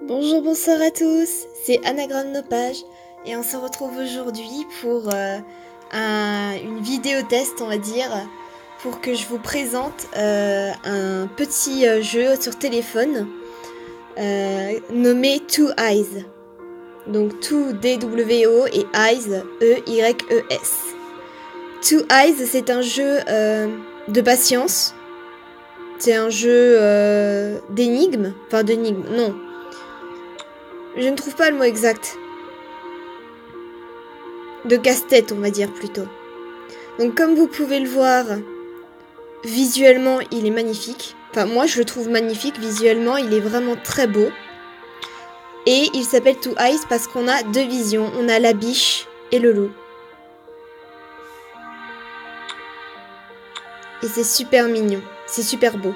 Bonjour, bonsoir à tous, c'est Anagramme Nos Pages et on se retrouve aujourd'hui pour une vidéo test, on va dire, pour que je vous présente un petit jeu sur téléphone nommé Two Eyes. Donc Two D-W-O et Eyes E-Y-E-S. Two Eyes, c'est un jeu de patience. C'est un jeu d'énigmes. Enfin d'énigmes, non. Je ne trouve pas le mot exact. De casse-tête, on va dire plutôt. Donc comme vous pouvez le voir, visuellement il est magnifique. Enfin moi je le trouve magnifique, visuellement il est vraiment très beau. Et il s'appelle Two Eyes parce qu'on a deux visions. On a la biche et le loup. Et c'est super mignon, c'est super beau.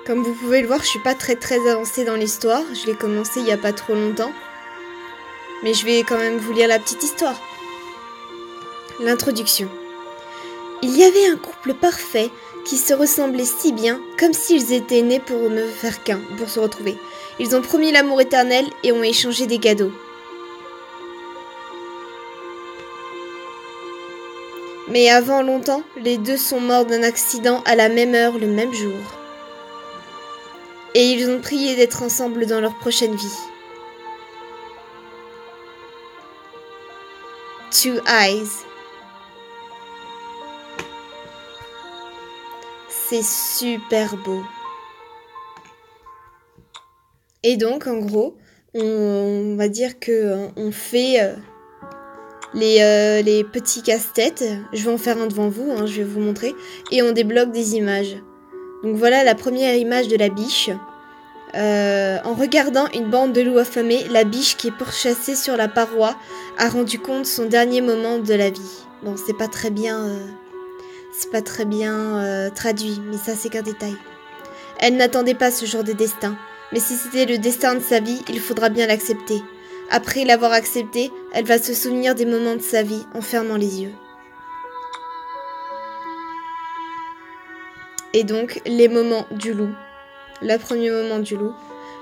Comme vous pouvez le voir, je suis pas très avancée dans l'histoire. Je l'ai commencé il y a pas trop longtemps. Mais je vais quand même vous lire la petite histoire. L'introduction. Il y avait un couple parfait qui se ressemblaient si bien, comme s'ils étaient nés pour ne faire qu'un, pour se retrouver. Ils ont promis l'amour éternel et ont échangé des cadeaux. Mais avant longtemps, les deux sont morts d'un accident à la même heure, le même jour. Et ils ont prié d'être ensemble dans leur prochaine vie. Two Eyes. C'est super beau. Et donc, en gros, on va dire que on fait les petits casse-têtes. Je vais en faire un devant vous, je vais vous montrer. Et on débloque des images. Donc voilà la première image de la biche. En regardant une bande de loups affamés, la biche qui est pourchassée sur la paroi a rendu compte son dernier moment de la vie. Bon, c'est pas très bien traduit, mais ça c'est qu'un détail. Elle n'attendait pas ce genre de destin, mais si c'était le destin de sa vie, il faudra bien l'accepter. Après l'avoir accepté, elle va se souvenir des moments de sa vie en fermant les yeux. Et donc, les moments du loup. Le premier moment du loup.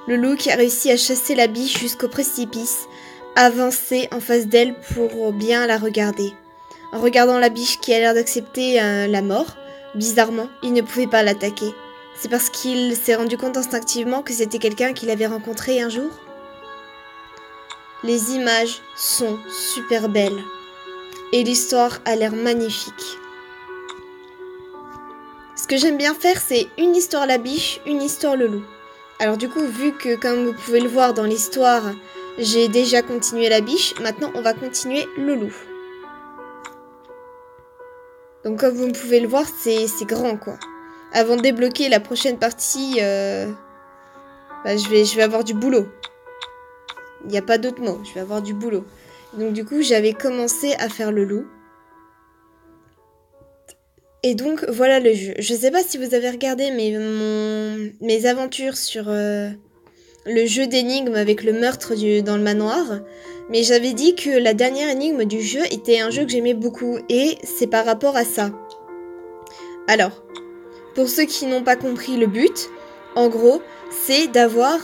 Le loup qui a réussi à chasser la biche jusqu'au précipice, avancer en face d'elle pour bien la regarder. En regardant la biche qui a l'air d'accepter la mort, bizarrement, il ne pouvait pas l'attaquer. C'est parce qu'il s'est rendu compte instinctivement que c'était quelqu'un qu'il avait rencontré un jour. Les images sont super belles. Et l'histoire a l'air magnifique. Ce que j'aime bien faire, c'est une histoire la biche, une histoire le loup. Alors du coup, vu que, comme vous pouvez le voir dans l'histoire, j'ai déjà continué la biche, maintenant on va continuer le loup. Donc comme vous pouvez le voir, c'est grand quoi. Avant de débloquer la prochaine partie, je vais avoir du boulot. Il n'y a pas d'autre mot, je vais avoir du boulot. Donc du coup, j'avais commencé à faire le loup. Et donc, voilà le jeu. Je sais pas si vous avez regardé mes aventures sur le jeu d'énigmes avec le meurtre dans le manoir. Mais j'avais dit que la dernière énigme du jeu était un jeu que j'aimais beaucoup. Et c'est par rapport à ça. Alors, pour ceux qui n'ont pas compris le but, en gros, c'est d'avoir,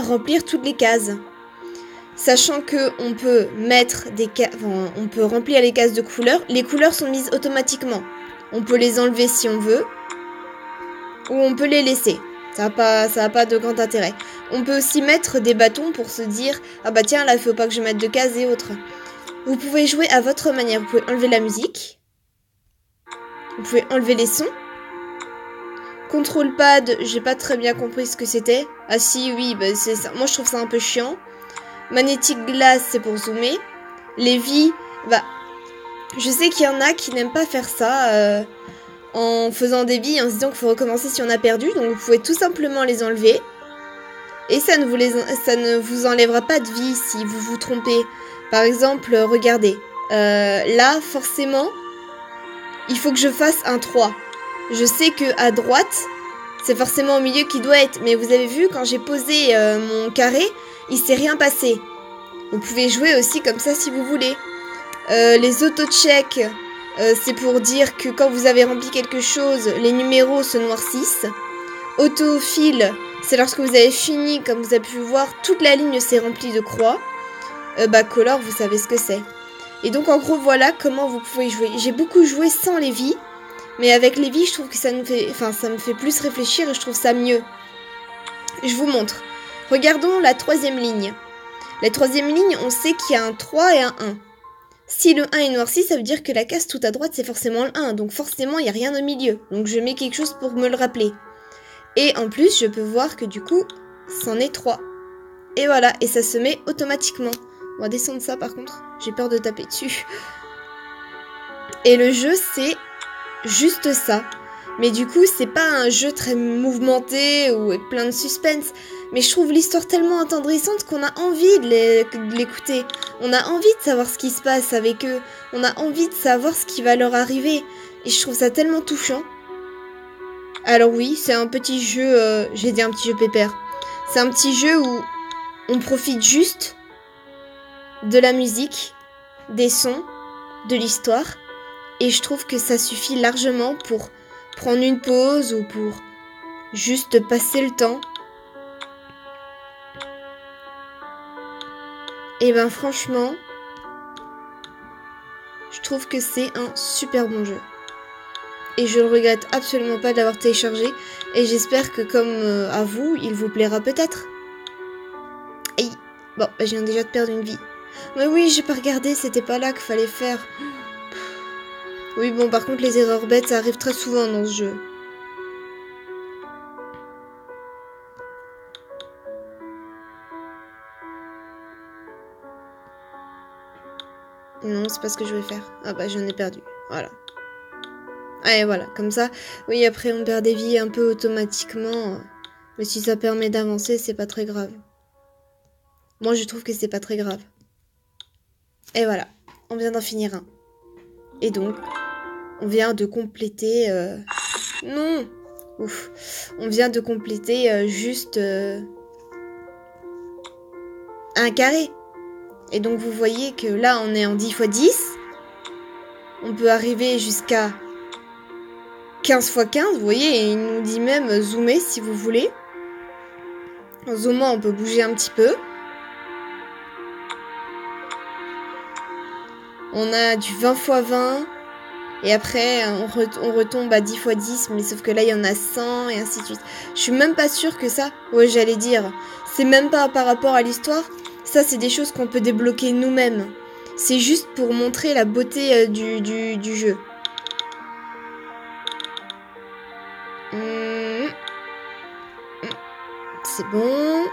remplir toutes les cases. Sachant que on peut mettre on peut remplir les cases de couleurs. Les couleurs sont mises automatiquement. On peut les enlever si on veut, ou on peut les laisser. Ça a pas de grand intérêt. On peut aussi mettre des bâtons pour se dire « Ah bah tiens, là, il faut pas que je mette de cases et autres. » Vous pouvez jouer à votre manière. Vous pouvez enlever la musique. Vous pouvez enlever les sons. Control pad, j'ai pas très bien compris ce que c'était. Ah si, oui, bah c'est ça. Moi, je trouve ça un peu chiant. Magnetic Glass, c'est pour zoomer. Les vies, je sais qu'il y en a qui n'aiment pas faire ça en faisant des vies, en se disant qu'il faut recommencer si on a perdu. Donc vous pouvez tout simplement les enlever. Et ça ne vous enlèvera pas de vie si vous vous trompez. Par exemple, regardez. Là, forcément, il faut que je fasse un 3. Je sais que à droite, c'est forcément au milieu qui doit être. Mais vous avez vu, quand j'ai posé mon carré, il s'est rien passé. Vous pouvez jouer aussi comme ça si vous voulez. Les auto-checks, c'est pour dire que quand vous avez rempli quelque chose, les numéros se noircissent. Autofill, c'est lorsque vous avez fini, comme vous avez pu voir, toute la ligne s'est remplie de croix. Color, vous savez ce que c'est. Et donc en gros, voilà comment vous pouvez jouer. J'ai beaucoup joué sans les vies, mais avec les vies, je trouve que ça me fait plus réfléchir et je trouve ça mieux. Je vous montre. Regardons la troisième ligne. La troisième ligne, on sait qu'il y a un 3 et un 1. Si le 1 est noirci, ça veut dire que la case tout à droite, c'est forcément le 1. Donc forcément, il n'y a rien au milieu. Donc je mets quelque chose pour me le rappeler. Et en plus, je peux voir que du coup, c'en est 3. Et voilà, et ça se met automatiquement. On va descendre ça par contre. J'ai peur de taper dessus. Et le jeu, c'est juste ça. Mais du coup, c'est pas un jeu très mouvementé ou avec plein de suspense. Mais je trouve l'histoire tellement attendrissante qu'on a envie de l'écouter. On a envie de savoir ce qui se passe avec eux. On a envie de savoir ce qui va leur arriver. Et je trouve ça tellement touchant. Alors oui, c'est un petit jeu... j'ai dit un petit jeu pépère. C'est un petit jeu où on profite juste de la musique, des sons, de l'histoire. Et je trouve que ça suffit largement pour prendre une pause ou pour juste passer le temps. Et ben franchement, je trouve que c'est un super bon jeu. Et je ne regrette absolument pas de l'avoir téléchargé. Et j'espère que comme à vous, il vous plaira peut-être. Aïe. Bon, je viens déjà de perdre une vie. Mais oui, j'ai pas regardé, c'était pas là qu'il fallait faire. Oui, bon, par contre, les erreurs bêtes, ça arrive très souvent dans ce jeu. Non, c'est pas ce que je vais faire. Ah bah, j'en ai perdu. Voilà. Allez, voilà, comme ça. Oui, après, on perd des vies un peu automatiquement. Mais si ça permet d'avancer, c'est pas très grave. Moi, je trouve que c'est pas très grave. Et voilà, on vient d'en finir un. Et donc, on vient de compléter... Non. Ouf. On vient de compléter juste... un carré. Et donc, vous voyez que là, on est en 10 x 10. On peut arriver jusqu'à 15 x 15. Vous voyez, et il nous dit même zoomer si vous voulez. En zoomant, on peut bouger un petit peu. On a du 20 x 20. Et après, on retombe à 10 x 10. Mais sauf que là, il y en a 100 et ainsi de suite. Je suis même pas sûre que ça... Ouais, j'allais dire. C'est même pas par rapport à l'histoire. Ça, c'est des choses qu'on peut débloquer nous-mêmes. C'est juste pour montrer la beauté du jeu. C'est bon.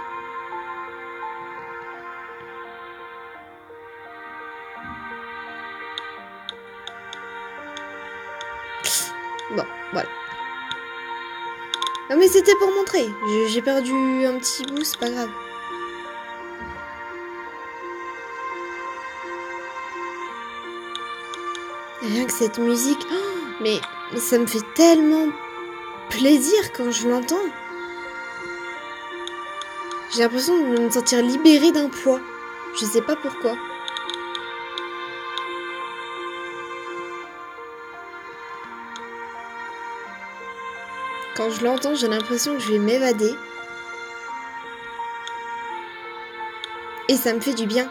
Bon, voilà. Non mais c'était pour montrer. J'ai perdu un petit bout, c'est pas grave. Rien que cette musique, oh, mais ça me fait tellement plaisir quand je l'entends. J'ai l'impression de me sentir libérée d'un poids. Je sais pas pourquoi. Quand je l'entends, j'ai l'impression que je vais m'évader. Et ça me fait du bien.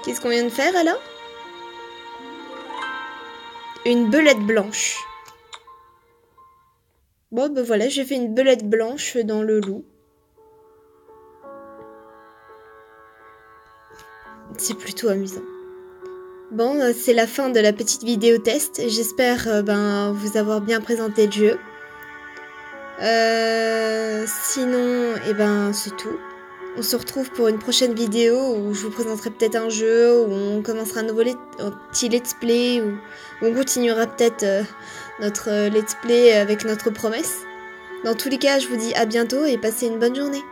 Qu'est-ce qu'on vient de faire alors? Une belette blanche. Bon, ben voilà, j'ai fait une belette blanche dans le loup. C'est plutôt amusant. Bon, c'est la fin de la petite vidéo test. J'espère vous avoir bien présenté le jeu. Sinon, c'est tout. On se retrouve pour une prochaine vidéo où je vous présenterai peut-être un jeu, où on commencera un nouveau petit let's play, où on continuera peut-être notre let's play avec notre promesse. Dans tous les cas, je vous dis à bientôt et passez une bonne journée.